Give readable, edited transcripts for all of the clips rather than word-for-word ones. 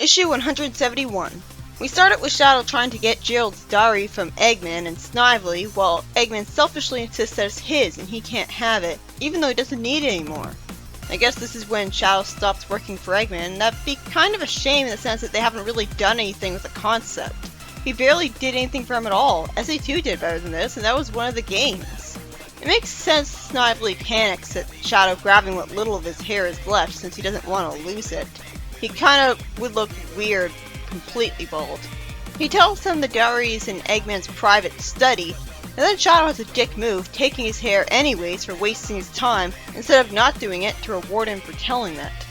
Issue 171. We started with Shadow trying to get Gerald's diary from Eggman and Snively, while Eggman selfishly insists that it's his and he can't have it, even though he doesn't need it anymore. I guess this is when Shadow stops working for Eggman, and that'd be kind of a shame in the sense that they haven't really done anything with the concept. He barely did anything for him at all. SA2 did better than this, and that was one of the games. It makes sense Snively panics at Shadow grabbing what little of his hair is left since he doesn't want to lose it. He kinda would look weird completely bald. He tells him the diary is in Eggman's private study, and then Shadow has a dick move, taking his hair anyways for wasting his time, instead of not doing it to reward him for telling that.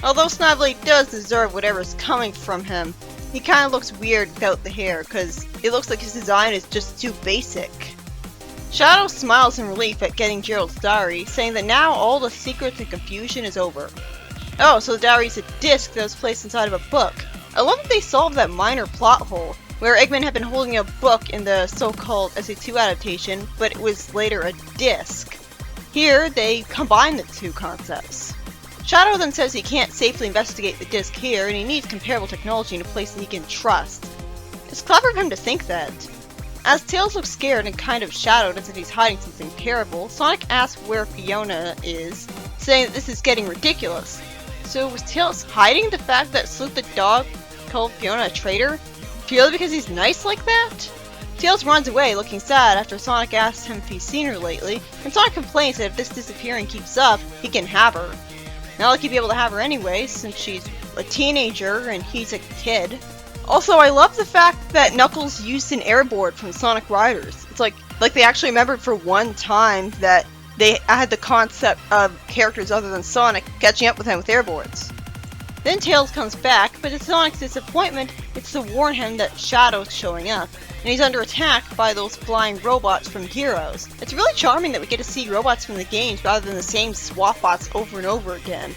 Although Snively does deserve whatever's coming from him, he kinda looks weird without the hair, cause it looks like his design is just too basic. Shadow smiles in relief at getting Gerald's diary, saying that now all the secrets and confusion is over. Oh, so the diary is a disc that was placed inside of a book. I love that they solved that minor plot hole, where Eggman had been holding a book in the so-called SA2 adaptation, but it was later a disc. Here, they combine the two concepts. Shadow then says he can't safely investigate the disc here, and he needs comparable technology in a place that he can trust. It's clever of him to think that. As Tails looks scared and kind of shadowed as if he's hiding something terrible, Sonic asks where Fiona is, saying that this is getting ridiculous. So was Tails hiding the fact that Sleuth the dog called Fiona a traitor? Purely because he's nice like that? Tails runs away looking sad after Sonic asks him if he's seen her lately, and Sonic complains that if this disappearing keeps up, he can have her. Not like he'd be able to have her anyway, since she's a teenager and he's a kid. Also, I love the fact that Knuckles used an airboard from Sonic Riders. It's like they actually remembered for one time that they had the concept of characters other than Sonic catching up with him with airboards. Then Tails comes back, but to Sonic's disappointment, it's to warn him that Shadow's showing up, and he's under attack by those flying robots from Heroes. It's really charming that we get to see robots from the games rather than the same swap bots over and over again,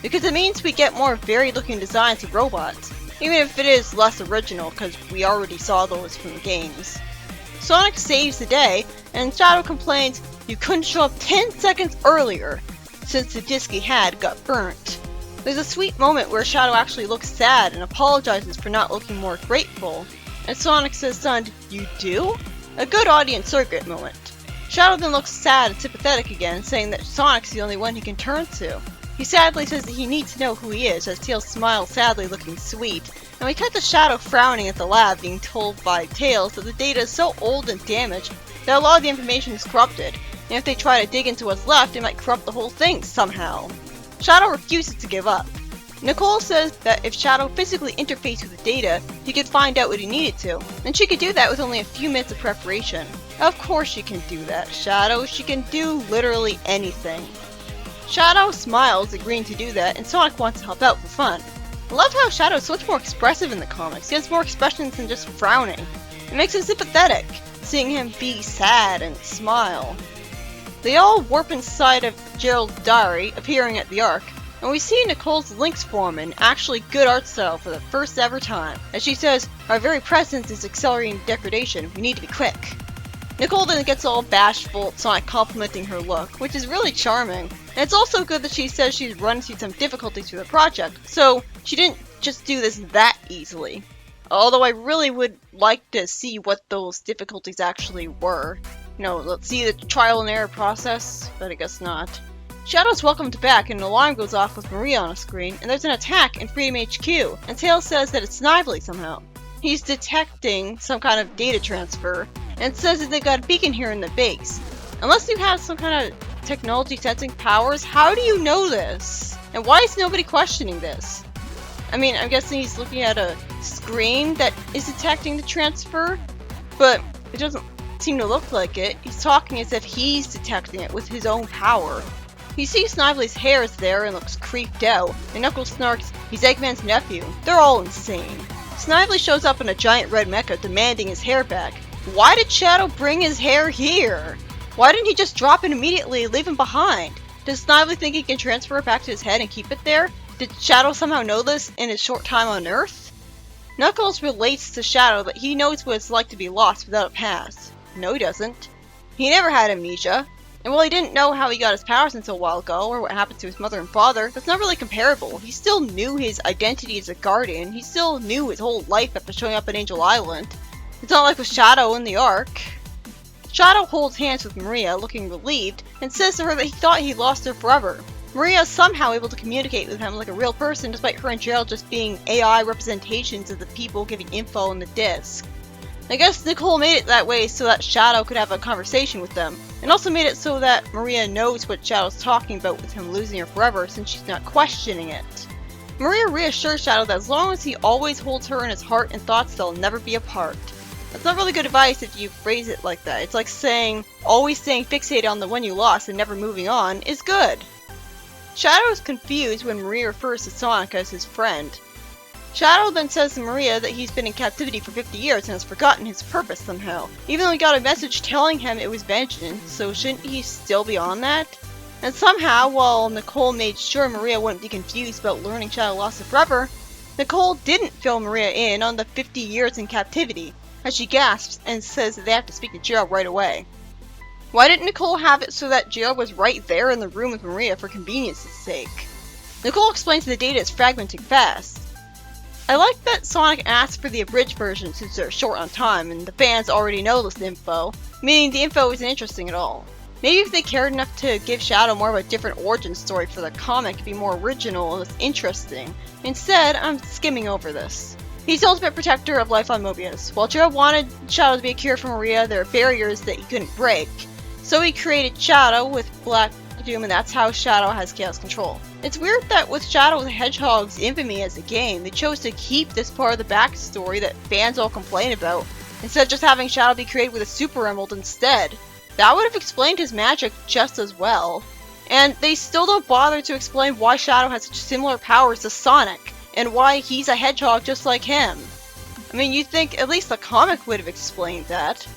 because it means we get more varied looking designs of robots, even if it is less original because we already saw those from the games. Sonic saves the day, and Shadow complains you couldn't show up 10 seconds earlier since the disc he had got burnt. There's a sweet moment where Shadow actually looks sad and apologizes for not looking more grateful, and Sonic says, "Son, you do?" A good audience surrogate moment. Shadow then looks sad and sympathetic again, saying that Sonic's the only one he can turn to. He sadly says that he needs to know who he is, as Tails smiles sadly looking sweet, and we cut to Shadow frowning at the lab, being told by Tails that the data is so old and damaged that a lot of the information is corrupted, and if they try to dig into what's left, it might corrupt the whole thing somehow. Shadow refuses to give up. Nicole says that if Shadow physically interfaced with the data, he could find out what he needed to, and she could do that with only a few minutes of preparation. Of course she can do that, Shadow. She can do literally anything. Shadow smiles, agreeing to do that, and Sonic wants to help out for fun. I love how Shadow is so much more expressive in the comics. He has more expressions than just frowning. It makes him sympathetic, seeing him be sad and smile. They all warp inside of Gerald's diary, appearing at the Ark, and we see Nicole's links form in actually good art style for the first ever time, as she says, "Our very presence is accelerating degradation, we need to be quick." Nicole then gets all bashful at Sonic complimenting her look, which is really charming, and it's also good that she says she's run into some difficulties through the project, so she didn't just do this that easily. Although I really would like to see what those difficulties actually were. You know, let's see the trial and error process, but I guess not. Shadow's welcomed back and an alarm goes off with Maria on a screen, and there's an attack in Freedom HQ, and Tails says that it's Snively somehow. He's detecting some kind of data transfer, and says that they've got a beacon here in the base. Unless you have some kind of technology sensing powers, how do you know this? And why is nobody questioning this? I mean, I'm guessing he's looking at a screen that is detecting the transfer, but it doesn't seem to look like it. He's talking as if he's detecting it with his own power. He sees Snively's hair is there and looks creeped out, and Knuckles snarks, "He's Eggman's nephew." They're all insane. Snively shows up in a giant red mecha demanding his hair back. Why did Shadow bring his hair here? Why didn't he just drop it immediately and leave him behind? Does Snively think he can transfer it back to his head and keep it there? Did Shadow somehow know this in his short time on Earth? Knuckles relates to Shadow that he knows what it's like to be lost without a past. No, he doesn't. He never had amnesia. And while he didn't know how he got his powers until a while ago, or what happened to his mother and father, that's not really comparable. He still knew his identity as a guardian, he still knew his whole life after showing up at Angel Island. It's not like with Shadow in the Ark. Shadow holds hands with Maria, looking relieved, and says to her that he thought he lost her forever. Maria is somehow able to communicate with him like a real person, despite her and Gerald just being AI representations of the people giving info on the disc. I guess Nicole made it that way so that Shadow could have a conversation with them, and also made it so that Maria knows what Shadow's talking about with him losing her forever since she's not questioning it. Maria reassures Shadow that as long as he always holds her in his heart and thoughts, they'll never be apart. That's not really good advice if you phrase it like that. It's like saying, always staying fixated on the one you lost and never moving on is good. Shadow is confused when Maria refers to Sonic as his friend. Shadow then says to Maria that he's been in captivity for 50 years and has forgotten his purpose somehow, even though he got a message telling him it was vengeance, so shouldn't he still be on that? And somehow, while Nicole made sure Maria wouldn't be confused about learning Shadow lost her forever, Nicole didn't fill Maria in on the 50 years in captivity, as she gasps and says that they have to speak to Gerald right away. Why didn't Nicole have it so that Gerald was right there in the room with Maria for convenience's sake? Nicole explains that the data is fragmenting fast. I like that Sonic asked for the abridged version since they're short on time and the fans already know this info, meaning the info isn't interesting at all. Maybe if they cared enough to give Shadow more of a different origin story for the comic, it'd be more original and less interesting. Instead, I'm skimming over this. He's the ultimate protector of life on Mobius. While Gerald wanted Shadow to be a cure for Maria, there are barriers that he couldn't break. So he created Shadow with Black Doom, and that's how Shadow has Chaos Control. It's weird that with Shadow the Hedgehog's infamy as a game, they chose to keep this part of the backstory that fans all complain about, instead of just having Shadow be created with a Super Emerald instead. That would have explained his magic just as well. And they still don't bother to explain why Shadow has such similar powers to Sonic, and why he's a hedgehog just like him. I mean, you'd think at least the comic would have explained that.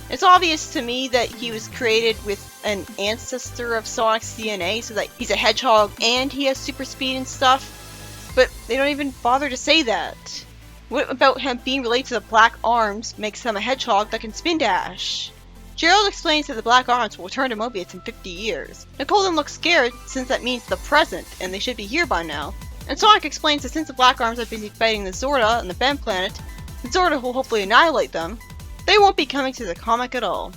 It's obvious to me that he was created with an ancestor of Sonic's DNA, so that he's a hedgehog and he has super speed and stuff, but they don't even bother to say that. What about him being related to the Black Arms makes him a hedgehog that can spin dash? Gerald explains that the Black Arms will return to Mobius in 50 years. Nicole then looks scared since that means the present, and they should be here by now. And Sonic explains that since the Black Arms are busy fighting the Zorda on the Ben planet, and Zorda will hopefully annihilate them, they won't be coming to the comic at all.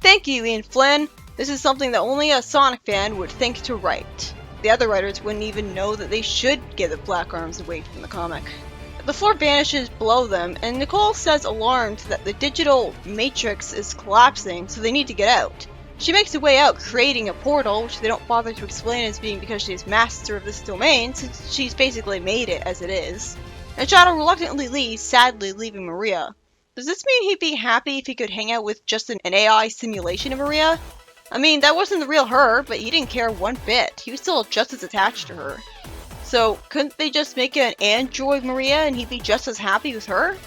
Thank you, Ian Flynn. This is something that only a Sonic fan would think to write. The other writers wouldn't even know that they should get the Black Arms away from the comic. The floor vanishes below them, and Nicole says alarmed that the digital matrix is collapsing, so they need to get out. She makes her way out, creating a portal, which they don't bother to explain as being because she's master of this domain, since she's basically made it as it is. And Shadow reluctantly leaves, sadly leaving Maria. Does this mean he'd be happy if he could hang out with just an AI simulation of Maria? I mean, that wasn't the real her, but he didn't care one bit. He was still just as attached to her. So, couldn't they just make an android Maria and he'd be just as happy with her?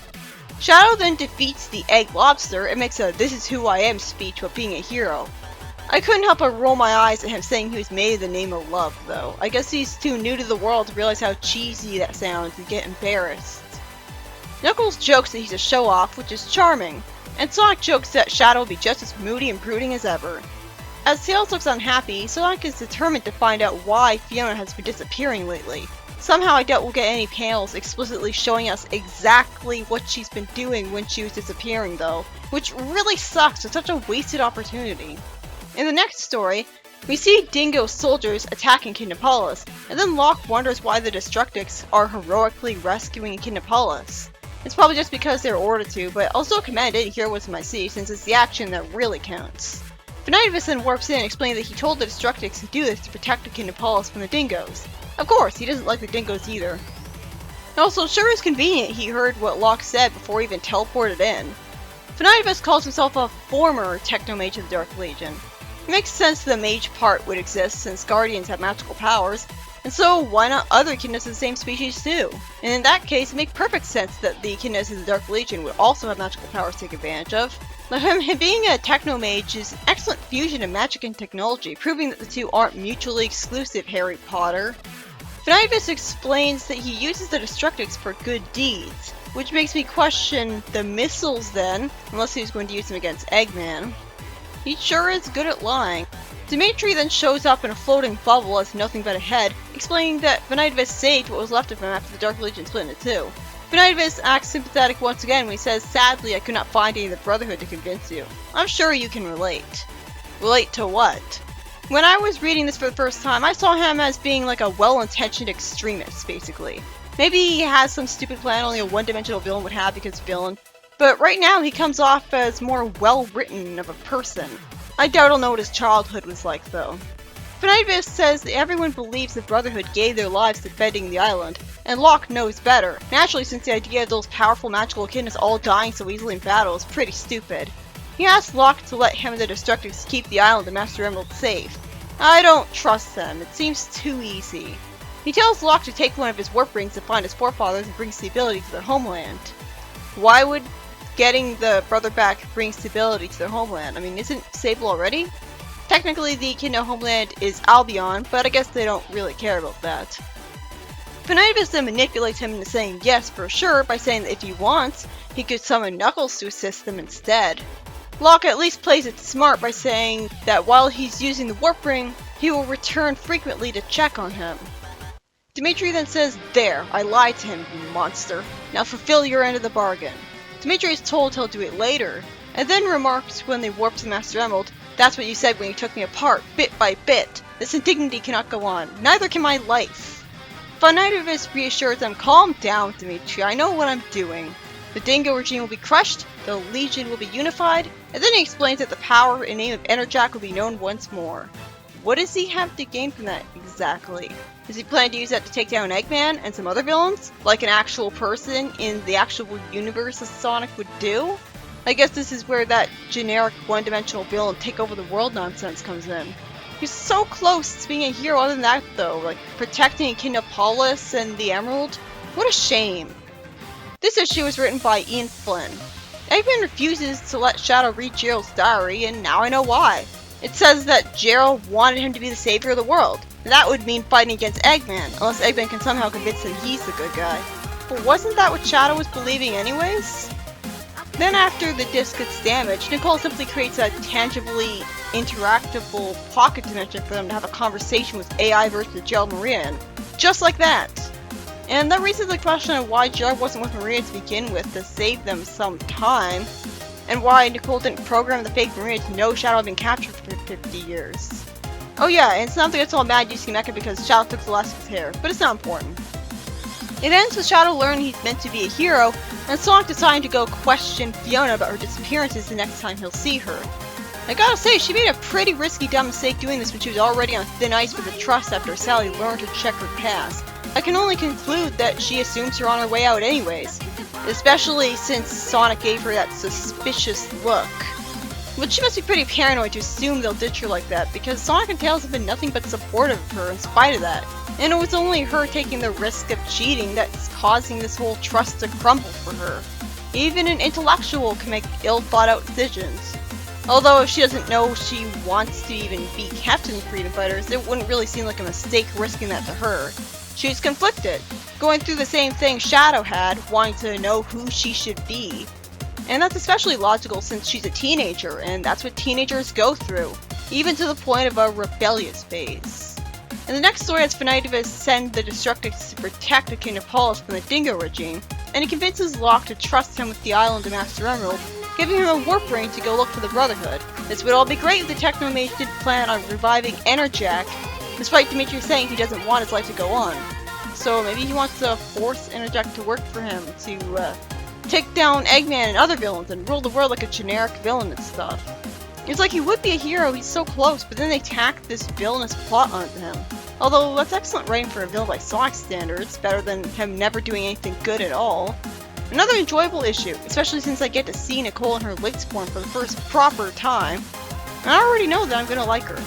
Shadow then defeats the Egg Lobster and makes a "this is who I am" speech about being a hero. I couldn't help but roll my eyes at him saying he was made in the name of love, though. I guess he's too new to the world to realize how cheesy that sounds and get embarrassed. Knuckles jokes that he's a show-off, which is charming, and Sonic jokes that Shadow will be just as moody and brooding as ever. As Tails looks unhappy, Sonic is determined to find out why Fiona has been disappearing lately. Somehow I doubt we'll get any panels explicitly showing us exactly what she's been doing when she was disappearing though, which really sucks. It's such a wasted opportunity. In the next story, we see Dingo soldiers attacking Kidnapolis, and then Locke wonders why the Destructics are heroically rescuing Kidnapolis. It's probably just because they're ordered to, but also commended, here was my C, since it's the action that really counts. Finidivus then warps in, explaining that he told the Destructics to do this to protect the Kidnapolis from the Dingoes. Of course, he doesn't like the Dingoes either. And also, sure is convenient he heard what Locke said before he even teleported in. Finidivus calls himself a former Technomage of the Dark Legion. It makes sense the mage part would exist since Guardians have magical powers, and so why not other Echidnas of the same species too? And in that case, it makes perfect sense that the Echidnas of the Dark Legion would also have magical powers to take advantage of. Now, him being a Technomage is an excellent fusion of magic and technology, proving that the two aren't mutually exclusive, Harry Potter. Finidivus explains that he uses the Destructics for good deeds, which makes me question the missiles then, unless he was going to use them against Eggman. He sure is good at lying. Dimitri then shows up in a floating bubble as nothing but a head, explaining that Venidivus saved what was left of him after the Dark Legion split into two. Venidivus acts sympathetic once again when he says, "Sadly, I could not find any of the Brotherhood to convince you." I'm sure you can relate. Relate to what? When I was reading this for the first time, I saw him as being like a well-intentioned extremist, basically. Maybe he has some stupid plan only a one-dimensional villain would have because villain. But right now he comes off as more well-written of a person. I doubt I'll know what his childhood was like, though. Venidivus says that everyone believes the Brotherhood gave their lives defending the island, and Locke knows better. Naturally, since the idea of those powerful magical echidnas all dying so easily in battle is pretty stupid. He asks Locke to let him and the Destructors keep the island and Master Emerald safe. I don't trust them, it seems too easy. He tells Locke to take one of his warp rings to find his forefathers and bring stability to their homeland. Why would getting the brother back bring stability to their homeland? I mean, isn't it stable already? Technically, the Echidna homeland is Albion, but I guess they don't really care about that. Venidivus then manipulates him into saying yes for sure by saying that if he wants, he could summon Knuckles to assist them instead. Locke at least plays it smart by saying that while he's using the warp ring, he will return frequently to check on him. Dimitri then says, "There, I lied to him, you monster. Now fulfill your end of the bargain." Dimitri is told he'll do it later, and then remarks when they warp to Master Emerald, "That's what you said when you took me apart, bit by bit. This indignity cannot go on. Neither can my life." Venidivus reassures them, "Calm down, Dimitri. I know what I'm doing. The Dingo regime will be crushed, the Legion will be unified," and then he explains that the power and name of Enerjak will be known once more. What does he have to gain from that exactly? Does he plan to use that to take down Eggman and some other villains? Like an actual person in the actual universe as Sonic would do? I guess this is where that generic one-dimensional villain take over the world nonsense comes in. He's so close to being a hero other than that though, like protecting Echidna Polis and the Emerald. What a shame. This issue was written by Ian Flynn. Eggman refuses to let Shadow read Gerald's diary, and now I know why. It says that Gerald wanted him to be the savior of the world. That would mean fighting against Eggman, unless Eggman can somehow convince him he's the good guy. But wasn't that what Shadow was believing anyways? Then after the disc gets damaged, Nicole simply creates a tangibly interactable pocket dimension for them to have a conversation with AI versus Gerald and Maria in. Just like that. And that raises the question of why Gerald wasn't with Maria to begin with to save them some time, and why Nicole didn't program the fake Maria to know Shadow had been captured for 50 years. Oh yeah, and it's not that it's all mad using Mecha because Shadow took the last of his hair, but it's not important. It ends with Shadow learning he's meant to be a hero, and Sonic deciding to go question Fiona about her disappearances the next time he'll see her. I gotta say, she made a pretty risky dumb mistake doing this when she was already on thin ice with the Trust after Sally learned her checkered past. I can only conclude that she assumes her on her way out anyways, especially since Sonic gave her that suspicious look. But she must be pretty paranoid to assume they'll ditch her like that, because Sonic and Tails have been nothing but supportive of her in spite of that. And it was only her taking the risk of cheating that's causing this whole trust to crumble for her. Even an intellectual can make ill-thought-out decisions. Although if she doesn't know she wants to even be kept in the Freedom Fighters, it wouldn't really seem like a mistake risking that to her. She's conflicted, going through the same thing Shadow had, wanting to know who she should be. And that's especially logical since she's a teenager, and that's what teenagers go through, even to the point of a rebellious phase. In the next story, as Venidivus sends the Destructors to protect Echidna Polis from the Dingo regime, and he convinces Locke to trust him with the island of Master Emerald, giving him a warp ring to go look for the Brotherhood. This would all be great if the Technomage did plan on reviving Enerjak, despite Dimitri saying he doesn't want his life to go on. So maybe he wants to force Enerjak to work for him to take down Eggman and other villains and rule the world like a generic villain and stuff. It's like he would be a hero, he's so close, but then they tack this villainous plot onto him. Although that's excellent writing for a villain by Sonic standards, better than him never doing anything good at all. Another enjoyable issue, especially since I get to see Nicole in her Lynx form for the first proper time, and I already know that I'm gonna like her.